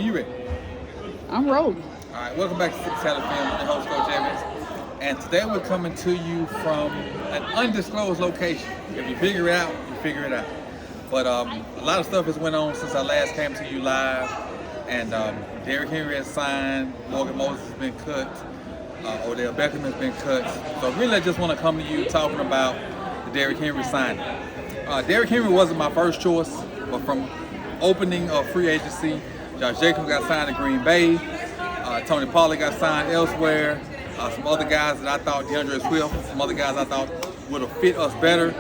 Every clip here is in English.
you ready? I'm rolling. All right, welcome back to City Talent Film. I'm your host, Coach Evans. And today we're coming to you from an undisclosed location. If you figure it out, you figure it out. But a lot of stuff has went on since I last came to you live. And Derrick Henry has signed, Morgan Moses has been cut, Odell Beckham has been cut. So really I just want to come to you talking about the Derrick Henry signing. Derrick Henry wasn't my first choice, but from opening of free agency, Josh Jacobs got signed to Green Bay, Tony Pollard got signed elsewhere, some other guys that I thought, DeAndre Swift, some other guys I thought would have fit us better,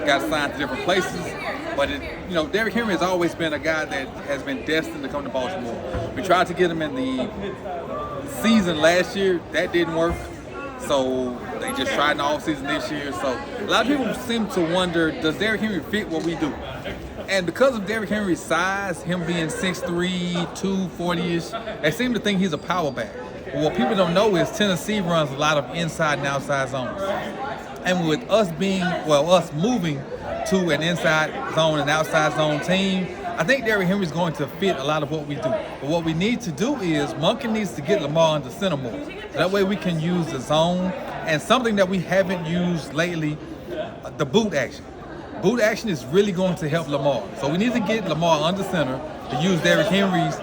got signed to different places. But Derrick Henry has always been a guy that has been destined to come to Baltimore. We tried to get him in the season last year, that didn't work. So they just tried in the offseason this year. So a lot of people seem to wonder, does Derrick Henry fit what we do? And because of Derrick Henry's size, him being 6'3", 240-ish, they seem to think he's a power back. But what people don't know is Tennessee runs a lot of inside and outside zones. And with us moving to an inside zone and outside zone team, I think Derrick Henry is going to fit a lot of what we do. But what we need to do is Monken needs to get Lamar under center more. So that way we can use the zone and something that we haven't used lately, the boot action. Boot action is really going to help Lamar. So we need to get Lamar under center to use Derrick Henry's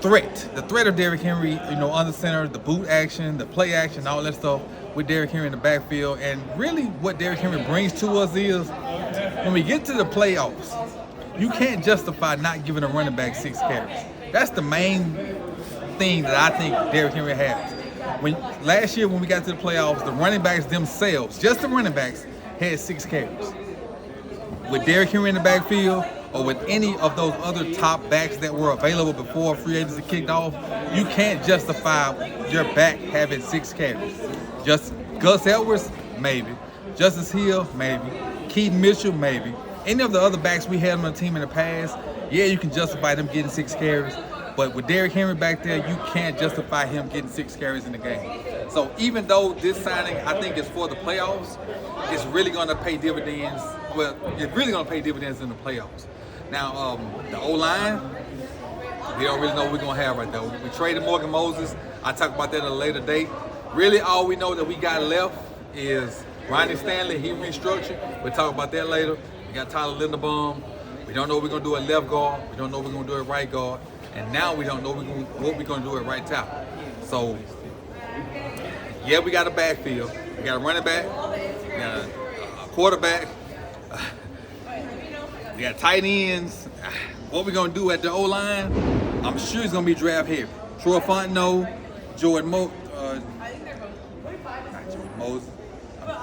threat. The threat of Derrick Henry, under center, the boot action, the play action, all that stuff with Derrick Henry in the backfield. And really what Derrick Henry brings to us is when we get to the playoffs, you can't justify not giving a running back 6 carries. That's the main thing that I think Derrick Henry has. Last year when we got to the playoffs, the running backs themselves, just the running backs, had 6 carries. With Derrick Henry in the backfield, or with any of those other top backs that were available before free agency kicked off, you can't justify your back having 6 carries. Just Gus Edwards, maybe. Justice Hill, maybe. Keaton Mitchell, maybe. Any of the other backs we had on the team in the past, yeah, you can justify them getting 6 carries. But with Derrick Henry back there, you can't justify him getting 6 carries in the game. So even though this signing, I think, is for the playoffs, it's really going to pay dividends. Well, it's really going to pay dividends in the playoffs. Now, the O-line, we don't really know what we're going to have right there. We traded Morgan Moses. I'll talk about that at a later date. Really, all we know that we got left is Ronnie Stanley. He restructured. We'll talk about that later. We got Tyler Linderbaum. We don't know what we're going to do at left guard. We don't know what we're going to do at right guard. And now we don't know what we're going to do at right tackle. So, yeah, we got a backfield. We got a running back. We got a quarterback. We got tight ends. What we going to do at the O-line, I'm sure it's going to be draft heavy. Troy Fontenot, Jordan Moses.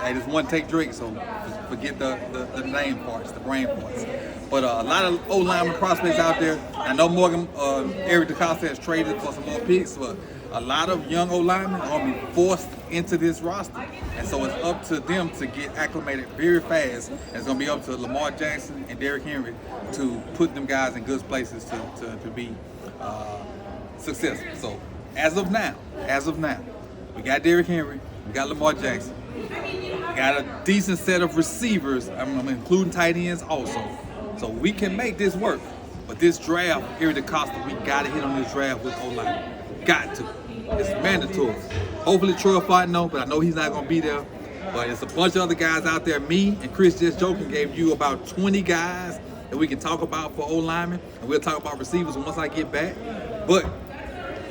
Hey, this one take Drake, so forget the name parts, the brain parts. But a lot of O-lineman prospects out there. I know Eric DeCosta has traded for some more picks, but a lot of young O-linemen are going to be forced into this roster. And so it's up to them to get acclimated very fast. And it's going to be up to Lamar Jackson and Derrick Henry to put them guys in good places to be successful. So as of now, we got Derrick Henry, we got Lamar Jackson. We got a decent set of receivers, I'm including tight ends also. So we can make this work. But this draft, Eric DeCosta, we got to hit on this draft with O-line. Got to. It's mandatory. Hopefully Troy Fontenot, but I know he's not going to be there. But it's a bunch of other guys out there. Me and Chris just joking gave you about 20 guys that we can talk about for O-linemen. And we'll talk about receivers once I get back. But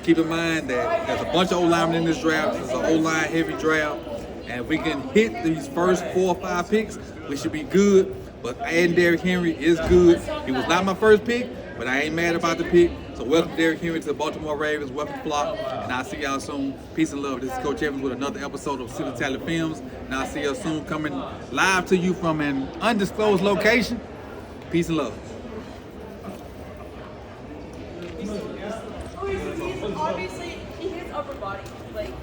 keep in mind that there's a bunch of O-linemen in this draft. It's an O-line heavy draft. And if we can hit these first 4 or 5 picks, we should be good. But adding Derrick Henry is good. He was not my first pick, but I ain't mad about the pick. So welcome Derrick Henry to the Baltimore Ravens. Welcome Flock. And I'll see y'all soon. Peace and love. This is Coach Evans with another episode of City Talent Films. And I'll see y'all soon coming live to you from an undisclosed location. Peace and love. Obviously, he hits upper body. Like,